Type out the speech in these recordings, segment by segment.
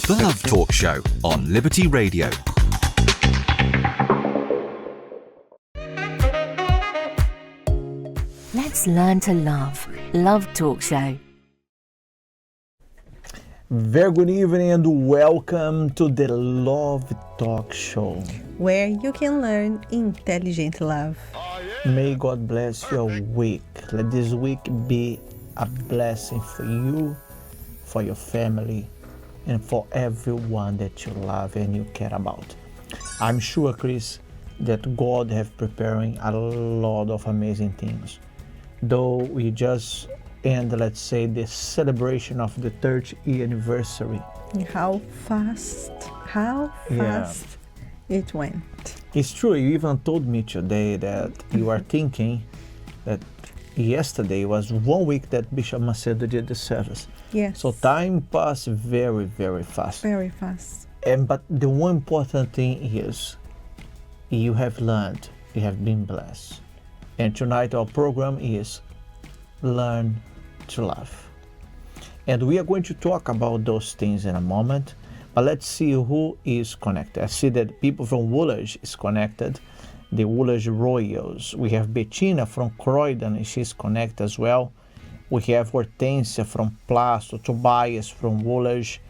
The Love Talk Show on Liberty Radio. Let's learn to love. Love Talk Show. Very good evening and welcome to the Love Talk Show, where you can learn intelligent love. May God bless your week. Let this week be a blessing for you, for your family, and for everyone that you love and you care about. I'm sure, Chris, that God have preparing a lot of amazing things. Though we just end, let's say, the celebration of the 3rd year anniversary. How fast it went. It's true, you even told me today that you are thinking that yesterday was 1 week that Bishop Macedo did the service. Yes. So time passed very, very fast. Very fast. But the one important thing is you have learned, you have been blessed. And tonight our program is Learn to Love. And we are going to talk about those things in a moment, but let's see who is connected. I see that people from Woolwich is connected, the Woolwich Royals. We have Bettina from Croydon, she's connected as well. We have Hortensia from Plasto, Tobias from Woolwich.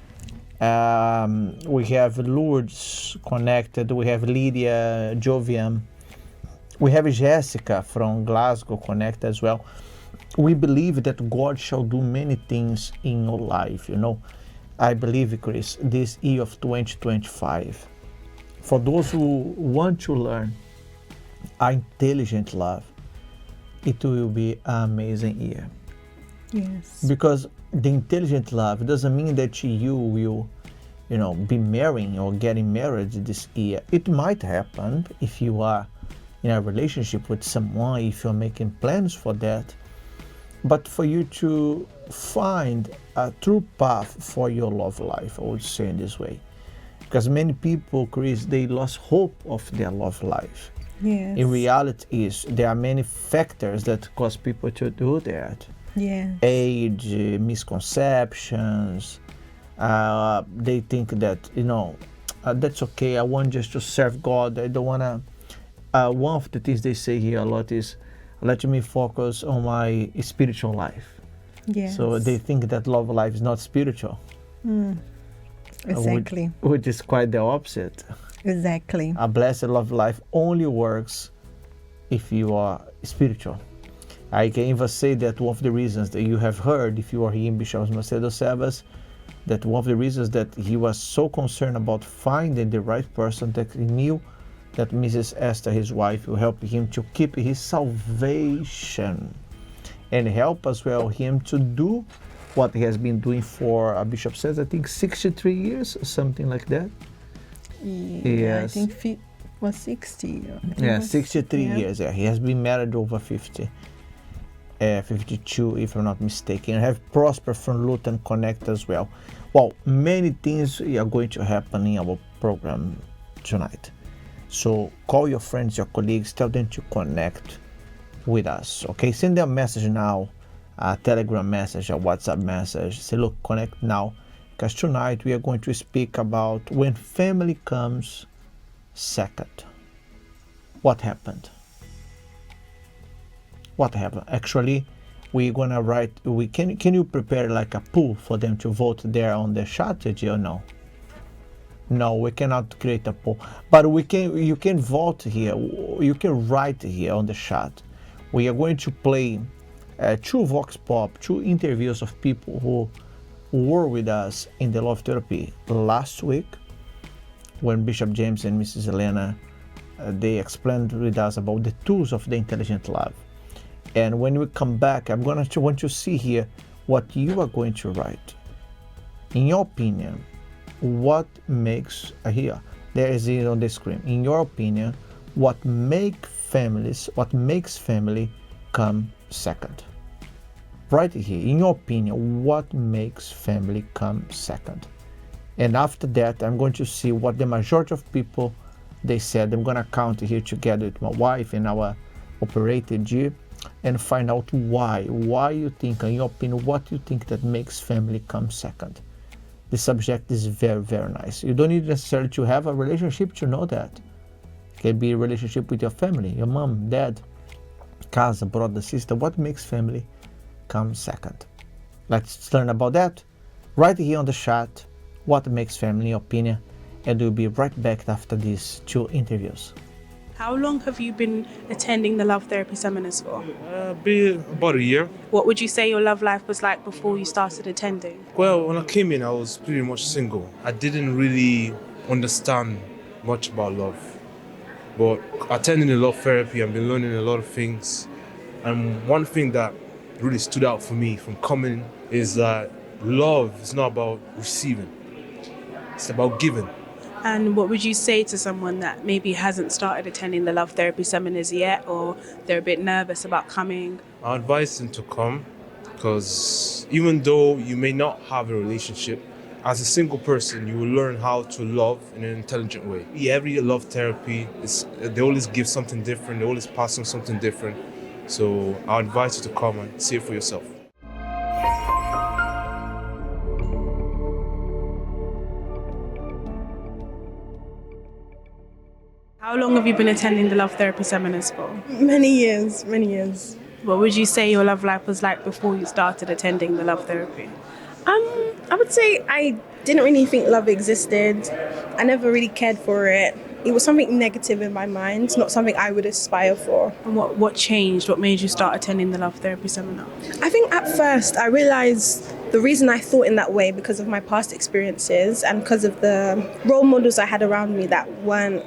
We have Lourdes connected, we have Lydia Jovian. We have Jessica from Glasgow connected as well. We believe that God shall do many things in your life, I believe, Chris, this year of 2025. For those who want to learn intelligent love, it will be an amazing year. Yes. Because the intelligent love doesn't mean that you will, be marrying or getting married this year. It might happen if you are in a relationship with someone, if you're making plans for that. But for you to find a true path for your love life, I would say in this way. Because many people, Chris, they lost hope of their love life. Yes. In reality, there are many factors that cause people to do that. Yes. Age, misconceptions. They think that, that's okay. I want just to serve God. I don't want to. One of the things they say here a lot is, let me focus on my spiritual life. Yes. So they think that love life is not spiritual. Exactly. Which is quite the opposite. Exactly. A blessed love life only works if you are spiritual. I can even say that one of the reasons that you have heard, if you are here in Bishop Macedo service, that one of the reasons that he was so concerned about finding the right person, that he knew that Mrs. Esther, his wife, will help him to keep his salvation and help as well him to do what he has been doing for, Bishop says, I think 63 years, something like that. Yeah, I think it was 60. 63 years. Yeah, he has been married over 50. 52, if I'm not mistaken. I have Prosper from Luton Connect as well. Well, many things are going to happen in our program tonight. So call your friends, your colleagues, tell them to connect with us, okay? Send them a message now, a Telegram message, a WhatsApp message. Say, look, connect now, because tonight we are going to speak about when family comes second. What happened? What happened? Actually, we're gonna write. Can you prepare like a poll for them to vote there on the chat, or no? No, we cannot create a poll, but you can vote here. You can write here on the chat. We are going to play 2 Vox Pop, 2 interviews of people who were with us in the Love Therapy last week, when Bishop James and Mrs. Elena they explained with us about the tools of the intelligent love. And when we come back, I'm going to want to see here what you are going to write. In your opinion, what makes here? There is it on the screen. In your opinion, what makes family come second? Right here. In your opinion, what makes family come second? And after that, I'm going to see what the majority of people they said. I'm going to count here together with my wife and our operator G, and find out why you think, in your opinion, what you think that makes family come second. The subject is very, very nice. You don't need necessarily to have a relationship to know that. It can be a relationship with your family, your mom, dad, cousin, brother, sister. What makes family come second? Let's learn about that right here on the chat. What makes family opinion? And we'll be right back after these 2 interviews. How long have you been attending the love therapy seminars for? Be about a year. What would you say your love life was like before you started attending? Well, when I came in, I was pretty much single. I didn't really understand much about love. But attending the love therapy, I've been learning a lot of things. And one thing that really stood out for me from coming is that love is not about receiving. It's about giving. And what would you say to someone that maybe hasn't started attending the love therapy seminars yet, or they're a bit nervous about coming? I advise them to come because even though you may not have a relationship, as a single person, you will learn how to love in an intelligent way. Every love therapy, they always give something different, they always pass on something different. So I advise you to come and see it for yourself. How long have you been attending the love therapy seminars for? Many years, many years. What would you say your love life was like before you started attending the love therapy? I would say I didn't really think love existed. I never really cared for it. It was something negative in my mind, not something I would aspire for. And what changed? What made you start attending the love therapy seminar? I think at first I realized the reason I thought in that way because of my past experiences and because of the role models I had around me that weren't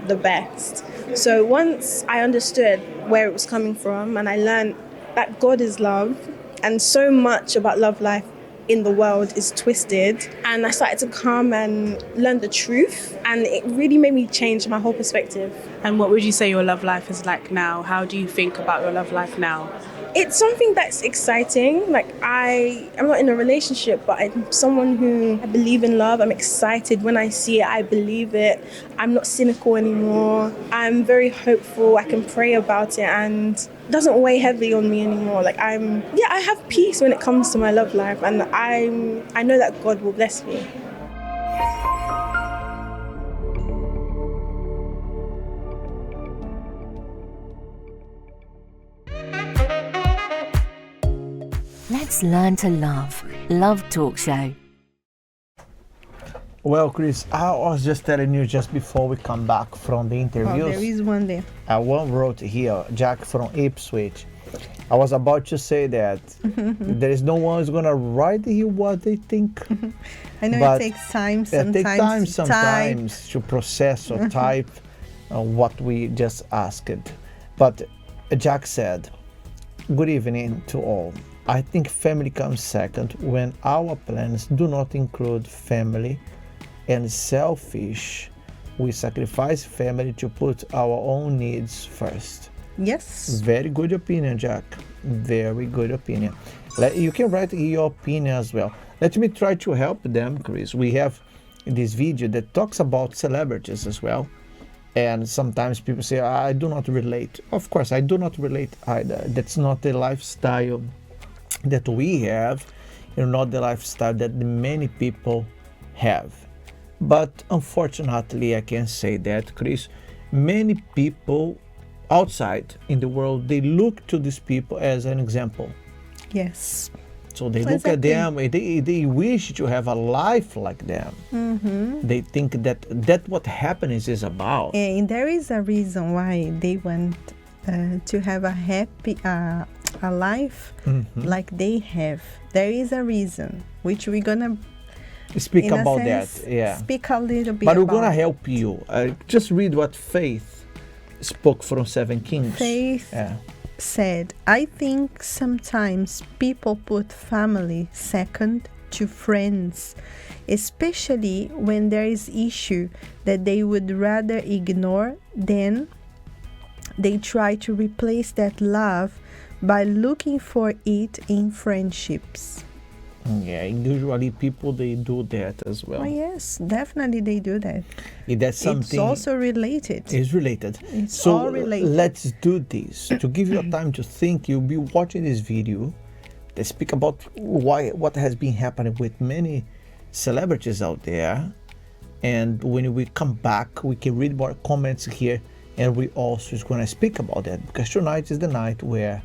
the best. So once I understood where it was coming from and I learned that God is love and so much about love life in the world is twisted, and I started to come and learn the truth, and it really made me change my whole perspective. And what would you say your love life is like now? How do you think about your love life now? It's something that's exciting. Like I'm not in a relationship, but I'm someone who I believe in love. I'm excited when I see it. I believe it. I'm not cynical anymore. I'm very hopeful. I can pray about it and it doesn't weigh heavily on me anymore. Like I have peace when it comes to my love life, and I know that God will bless me. Let's learn to love. Love Talk Show. Well, Chris, I was just telling you just before we come back from the interviews. Oh, there is one there. One wrote here, Jack from Ipswich. I was about to say that there is no one who's going to write here what they think. I know but it takes time it takes time sometimes sometimes to process or type what we just asked. But Jack said, good evening to all. I think family comes second when our plans do not include family, and selfish, we sacrifice family to put our own needs first. Yes. Very good opinion, Jack. Very good opinion. You can write your opinion as well. Let me try to help them, Chris. We have this video that talks about celebrities as well. And sometimes people say, I do not relate. Of course, I do not relate either. That's not the lifestyle that we have, not the lifestyle that many people have. But unfortunately, I can say that, Chris, many people outside in the world, they look to these people as an example. Yes. So they look at them, they wish to have a life like them. Mm-hmm. They think that what happiness is about. And there is a reason why they want to have a happy a life like they have. There is a reason, which we're gonna speak about sense, that. Yeah. Speak a little bit. But we're about gonna help you. Just read what Faith spoke from 7 Kings. Faith said, I think sometimes people put family second to friends, especially when there is issue that they would rather ignore. Then they try to replace that love by looking for it in friendships. Yeah, usually people, they do that as well. Oh yes, definitely they do that. That's something. It's also related. It's related. It's so all related. Let's do this. To give you time to think, you'll be watching this video. They speak about what has been happening with many celebrities out there. And when we come back, we can read more comments here, and we also is going to speak about that, because tonight is the night where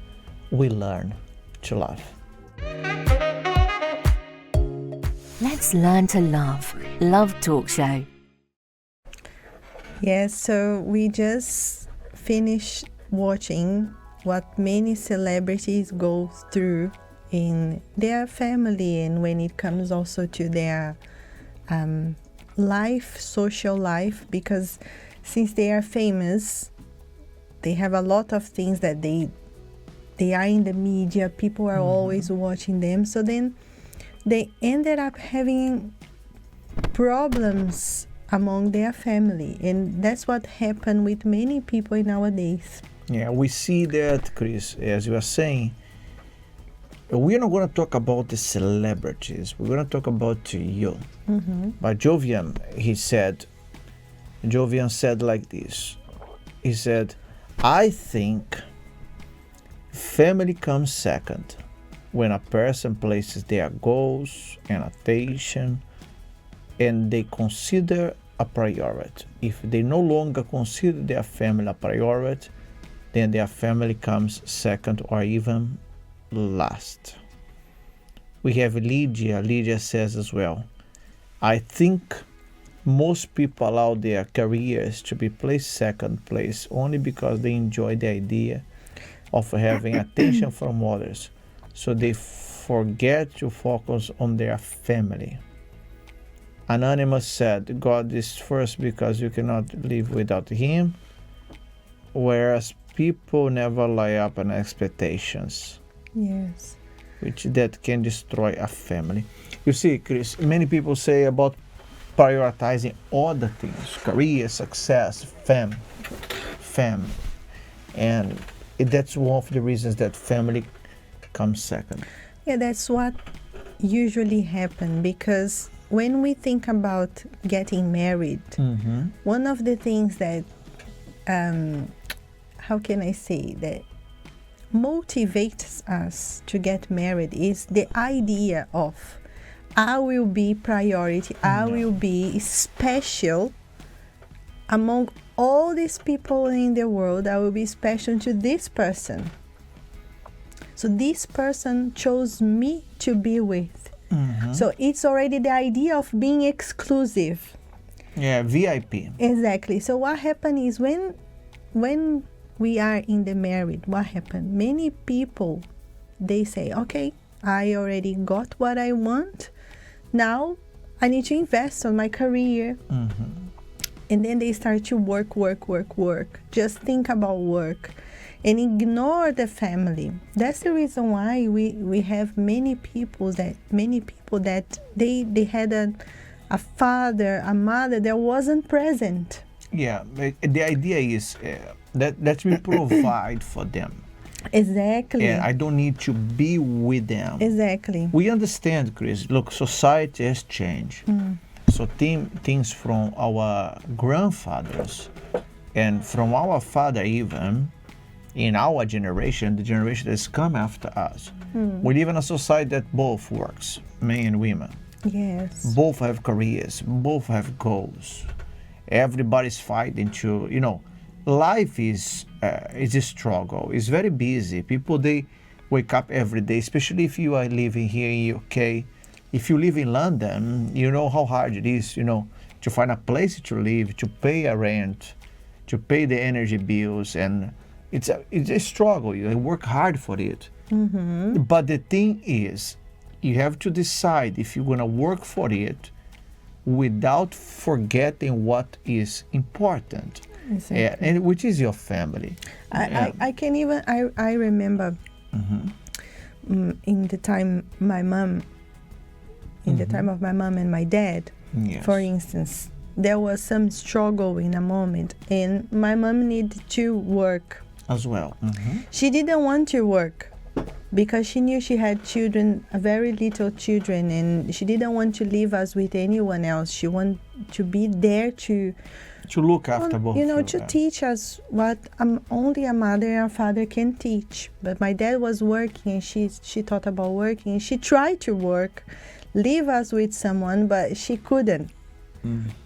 we learn to love. Let's learn to love. Love Talk Show. Yes, so we just finished watching what many celebrities go through in their family, and when it comes also to their life, social life, because since they are famous, they have a lot of things that they are in the media, people are always watching them, so then they ended up having problems among their family, and that's what happened with many people nowadays. Yeah, we see that, Chris, as you are saying. We're not going to talk about the celebrities. We're going to talk about you. But Jovian, Jovian said like this. He said, I think family comes second when a person places their goals and attention and they consider a priority. If they no longer consider their family a priority, then their family comes second or even last. We have Lydia. Lydia says as well, I think most people allow their careers to be placed second place only because they enjoy the idea of having attention from others, so they forget to focus on their family. Anonymous said, God is first because you cannot live without him, whereas people never lie up on expectations. Yes. Which that can destroy a family. You see, Chris, many people say about prioritizing other things, career, success, family. And that's one of the reasons that family comes second. Yeah, that's what usually happens, because when we think about getting married, one of the things that, how can I say, that motivates us to get married is the idea of I will be priority, I will be special among all these people in the world. I will be special to this person. So this person chose me to be with. So it's already the idea of being exclusive. Yeah, VIP. Exactly. So what happened is when we are in the married, what happened? Many people, they say, okay, I already got what I want. Now I need to invest on my career. And then they start to work. Just think about work and ignore the family. That's the reason why we have many people that they had a father, a mother that wasn't present. Yeah, the idea is that we provide for them. Exactly. And I don't need to be with them. Exactly. We understand, Chris. Look, society has changed. So things from our grandfathers and from our father even, in our generation, the generation that's come after us, we live in a society that both works, men and women. Yes. Both have careers, both have goals. Everybody's fighting to, life is a struggle. It's very busy. People, they wake up every day, especially if you are living here in UK. If you live in London, you know how hard it is, to find a place to live, to pay a rent, to pay the energy bills, and it's a struggle. You work hard for it. But the thing is, you have to decide if you're gonna work for it without forgetting what is important. Exactly. And which is your family. I can even I remember in the time my mom, in the time of my mom and my dad, Yes. for instance, there was some struggle in a moment, and my mom needed to work As well. She didn't want to work because she knew she had children, very little children, and she didn't want to leave us with anyone else. She wanted to be there to look after both. to teach us what only a mother and a father can teach. But my dad was working, and she thought about working. She tried to work leave us with someone, but she couldn't.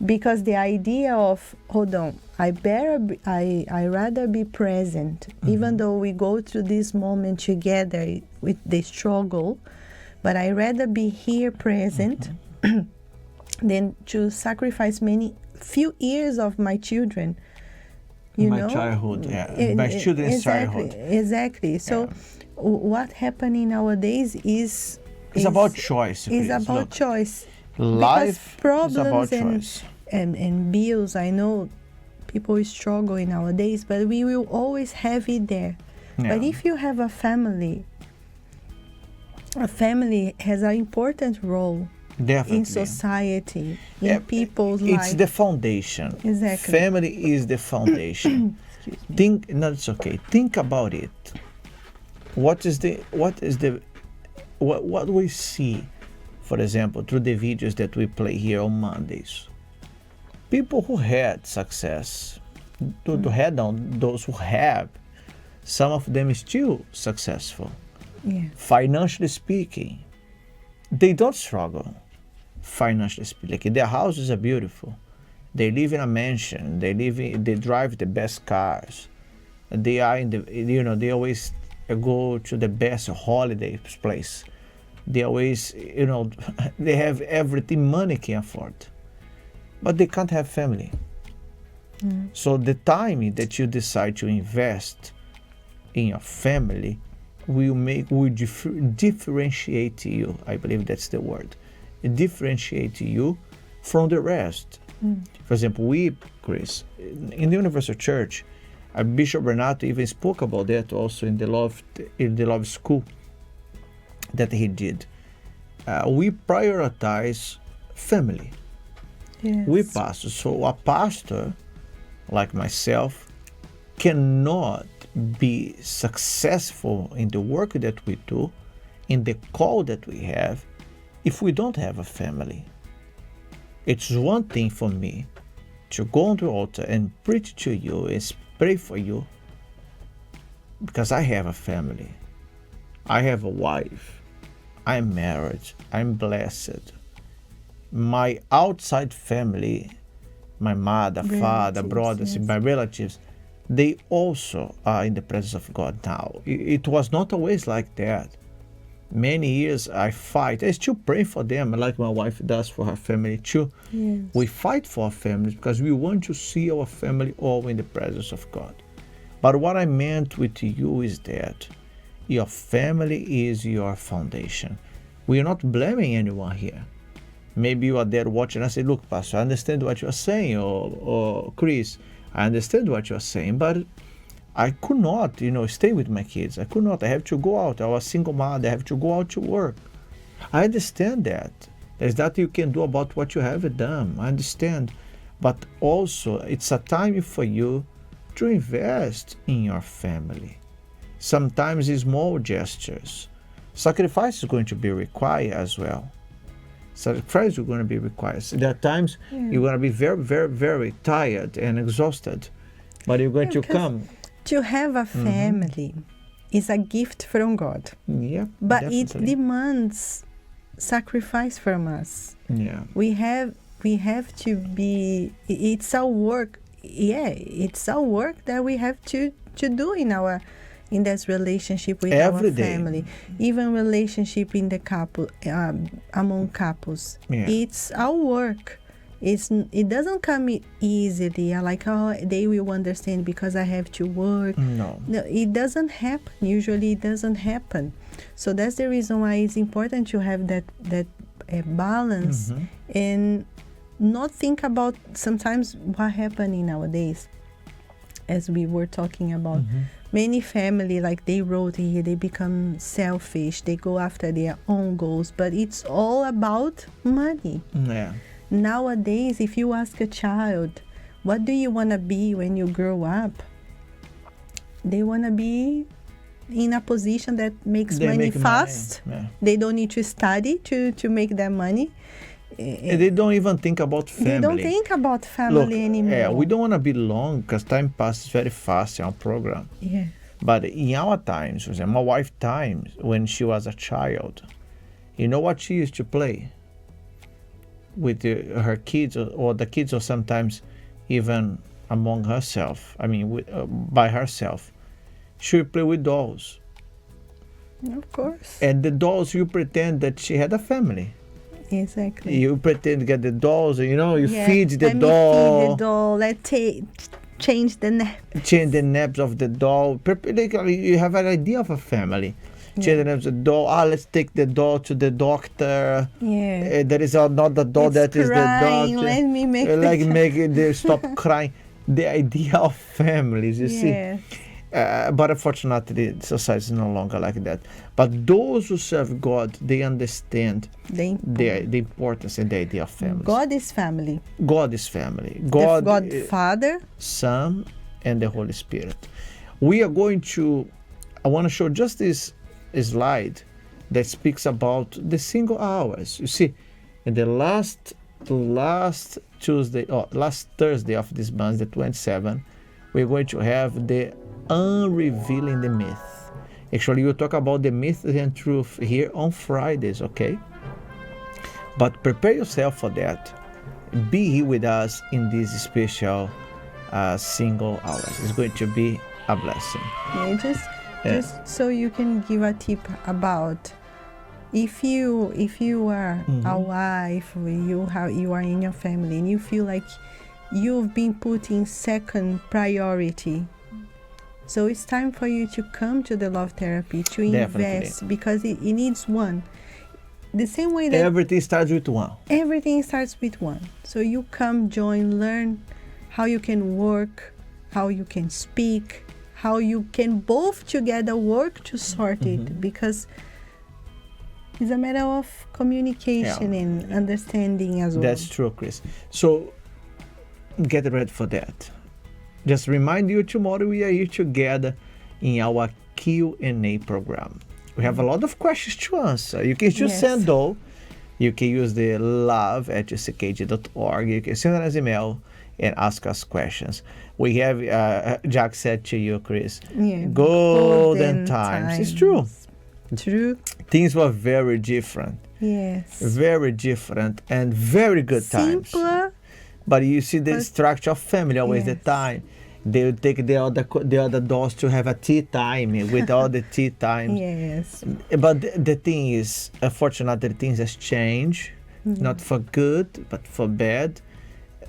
Because the idea of, hold on, I rather be present, even though we go through this moment together with the struggle, but I rather be here present than to sacrifice few years of my children. My childhood, my children's childhood. Exactly. So what happening nowadays is It's about choice. It's Chris. about Look, choice. life Because is about problems choice. and bills, I know people struggle nowadays, but we will always have it there. But Yeah. if you have a family has an important role Definitely. in society, in Yeah, people's It's lives. the foundation. Exactly. Family is the foundation. It's okay. Think about it. What we see, for example, through the videos that we play here on Mondays. People who had success, those who have, some of them is still successful. Yeah. Financially speaking, they don't struggle. Financially speaking, their houses are beautiful. They live in a mansion. They drive the best cars. They are they always go to the best holiday place. They always, they have everything money can afford, but they can't have family. So the time that you decide to invest in your family will differentiate you. I believe that's the word. It differentiates you from the rest. For example, Chris, in the Universal Church, Bishop Renato even spoke about that also in the Love School that he did. We prioritize family. Yes. We pastor. So a pastor like myself cannot be successful in the work that we do, in the call that we have, if we don't have a family. It's one thing for me to go on the altar and preach to you and pray for you because I have a family. I have a wife. I'm married. I'm blessed. My outside family, my mother, father, Relatives, brothers, yes. my relatives, they also are in the presence of God now. It was not always like that. Many years I fight. I still pray for them, like my wife does for her family too. Yes. We fight for our families because we want to see our family all in the presence of God. But what I meant with you is that your family is your foundation. We are not blaming anyone here. Maybe you are there watching and say, look, Pastor, I understand what you are saying, or Chris, I understand what you are saying, but I could not, stay with my kids. I could not. I have to go out. I was a single mother. I have to go out to work. I understand that. There's nothing you can do about what you have done. I understand. But also, it's a time for you to invest in your family. Sometimes it's small gestures. Sacrifice is going to be required as well. Sacrifice is going to be required. So there are times you're going to be very, very, very tired and exhausted, but you're going to because come. To have a family is a gift from God, Yeah, but definitely. it demands sacrifice from us. Yeah. We have to be. It's our work. Yeah, it's our work that we have to do in this relationship with Every our day. family, even relationship in the couple, among couples. Yeah. It's our work. It doesn't come easily. They will understand because I have to work. No. No, it doesn't happen. Usually, it doesn't happen. So that's the reason why it's important to have that balance and not think about sometimes what happening nowadays. As we were talking about, many family, like they wrote here, they become selfish. They go after their own goals, but it's all about money. Yeah. Nowadays, if you ask a child, what do you want to be when you grow up? They want to be in a position that makes They money make money, fast. yeah. They don't need to study to make that money. And they don't even think about family. They don't think about family anymore. Yeah, we don't want to be long because time passes very fast in our program. Yeah. But in our times, my wife's times, when she was a child, You know what she used to play with her kids, or the kids, or sometimes even among herself. I mean, by herself. She would play with dolls. Of course. And the dolls, you pretend that she had a family. Exactly. You pretend to get the dolls, you know, you Yeah, feed the let me doll. feed the doll. Let's change the nap. Change the naps of the doll. You have an idea of a family. Change the naps of the doll. Let's take the doll to the doctor. Yeah. There is another doll It's that is the crying, doctor. let me make like the- make it they stop crying. The idea of families, you see. Yes. But unfortunately, society is no longer like that. But those who serve God, they understand the importance and the idea of family. God is family. God is family. God God, Father. Son, and the Holy Spirit. We are going to, I want to show just this slide that speaks about the single hours. You see, in the last Tuesday, or last Thursday of this month, the 27th, we're going to have the Unrevealing the Myth. Actually, we'll talk about the myth and truth here on Fridays, okay? But prepare yourself for that. Be here with us in this special single hours. It's going to be a blessing. Yeah, just so you can give a tip about if you are a wife, or you are in your family and you feel like you've been put in second priority. So it's time for you to come to the love therapy, to invest, because it needs one. The same way that Everything starts with one. everything starts with one. So you come, join, learn how you can work, how you can speak, how you can both together work to sort it, because it's a matter of communication and understanding as well. That's true, Chris. So get ready for that. Just remind you, tomorrow we are here together in our Q&A program. We have a lot of questions to answer. You can just send though. You can use the love@uckg.org. You can send us an email and ask us questions. We have, Jack said to you, Chris, golden times. It's true. True. Things were very different. Yes. Very different and very good times. Simpler. But you see the structure of family always the Yes. time. They would take the other dolls to have a tea time with all the tea times. Yes. But the thing is, unfortunately, things has changed, not for good, but for bad.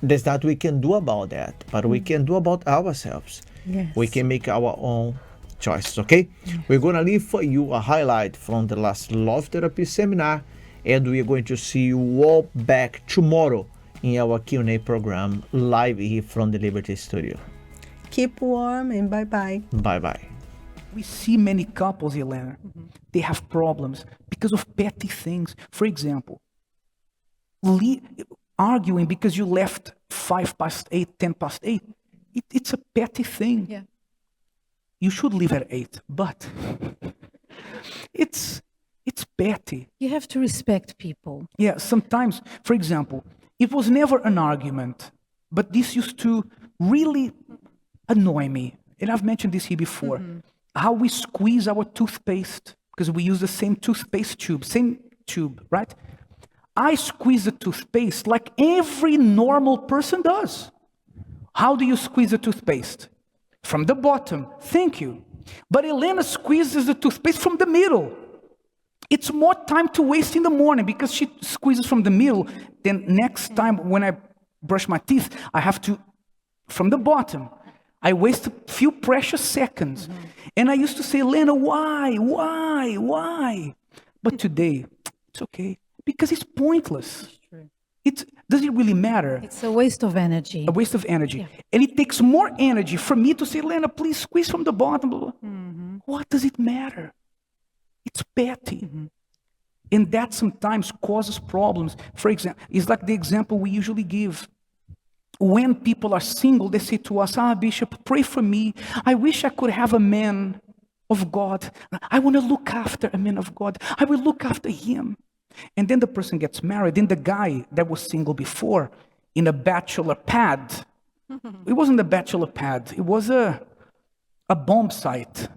There's not we can do about that, but we can do about ourselves. Yes. We can make our own choices, okay? We're going to leave for you a highlight from the last Love Therapy seminar, and we're going to see you all back tomorrow in our Q&A program live here from the Liberty Studio. Keep warm and bye-bye. Bye-bye. We see many couples, Elena, they have problems because of petty things. For example, arguing because you left 8:05, 8:10. It's a petty thing. Yeah. You should leave at 8, but it's petty. You have to respect people. Yeah, sometimes, for example, it was never an argument, but this used to really annoy me. And I've mentioned this here before. How we squeeze our toothpaste, because we use the same toothpaste same tube, right? I squeeze the toothpaste like every normal person does. How do you squeeze the toothpaste? From the bottom, thank you. But Elena squeezes the toothpaste from the middle. It's more time to waste in the morning because she squeezes from the middle. Then next time when I brush my teeth, I have to, from the bottom. I waste a few precious seconds. And I used to say, Elena, why? But today, it's okay. Because it's pointless. Does it really matter? It's a waste of energy. A waste of energy. Yeah. And it takes more energy for me to say, Elena, please squeeze from the bottom. Blah, blah. What does it matter? It's petty. And that sometimes causes problems. For example, it's like the example we usually give. When people are single, they say to us, Bishop, pray for me. I wish I could have a man of God. I want to look after a man of God. I will look after him. And then the person gets married. Then the guy that was single before, in a bachelor pad, it wasn't a bachelor pad. It was a bomb site.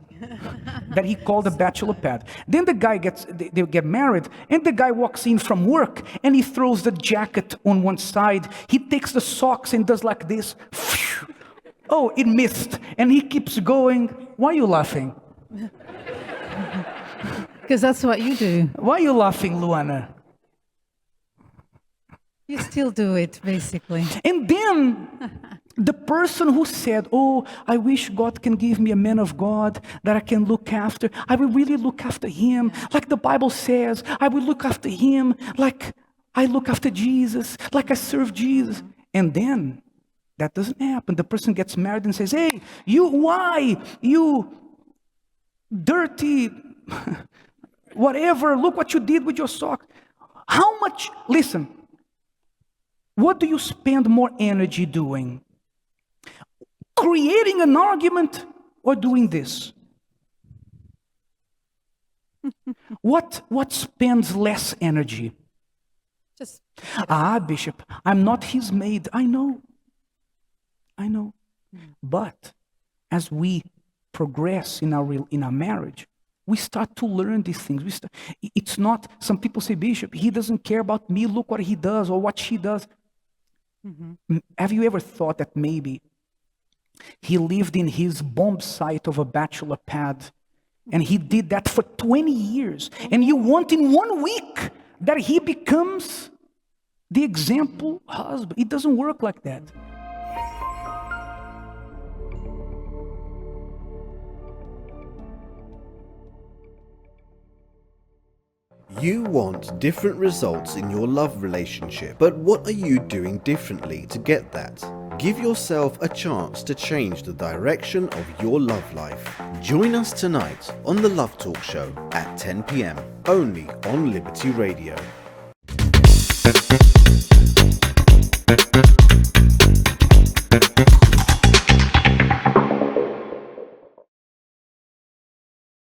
that he called a bachelor pad. Then the guy they get married, and the guy walks in from work, and he throws the jacket on one side. He takes the socks and does like this. Oh, it missed. And he keeps going. Why are you laughing? Because that's what you do. Why are you laughing, Luana? You still do it, basically. And then the person who said, oh, I wish God can give me a man of God that I can look after. I will really look after him. Like the Bible says, I will look after him like I look after Jesus, like I serve Jesus. And then that doesn't happen. The person gets married and says, hey, why? You dirty, whatever, look what you did with your sock. How much, listen, what do you spend more energy doing? Creating an argument or doing this? What spends less energy? Just Bishop, I'm not his maid. I know. But as we progress in our marriage, we start to learn these things. It's not, some people say, Bishop, he doesn't care about me. Look what he does or what she does. Have you ever thought that maybe he lived in his bomb site of a bachelor pad and he did that for 20 years, and you want in 1 week that he becomes the example husband? It doesn't work like that. You want different results in your love relationship, but what are you doing differently to get that? Give yourself a chance to change the direction of your love life. Join us tonight on the Love Talk Show at 10 p.m. only on Liberty Radio.